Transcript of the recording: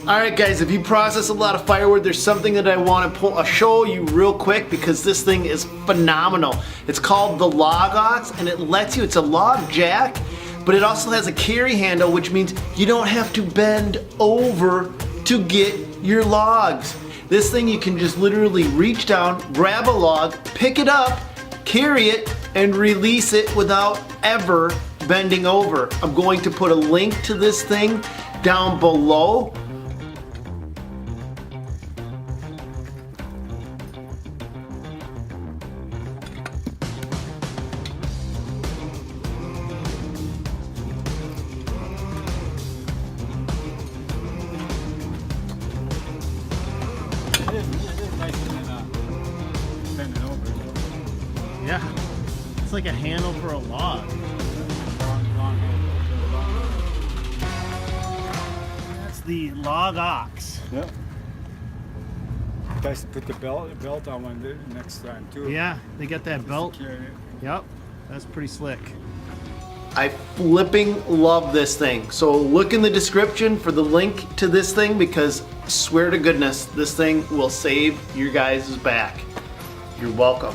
Alright guys, if you process a lot of firewood, there's something that I want to show you real quick because this thing is phenomenal. It's called the LogOX and it lets you, it's a log jack, but it also has a carry handle, which means you don't have to bend over to get your logs. This thing you can just literally reach down, grab a log, pick it up, carry it, and release it without ever bending over. I'm going to put a link to this thing down below. Yeah, it's like a handle for a log. That's the LogOX. Yeah. Guys, put the belt on one next time too. Yeah, they got that belt. Yep, that's pretty slick. I flipping love this thing. So look in the description for the link to this thing because I swear to goodness, this thing will save your guys' back. You're welcome.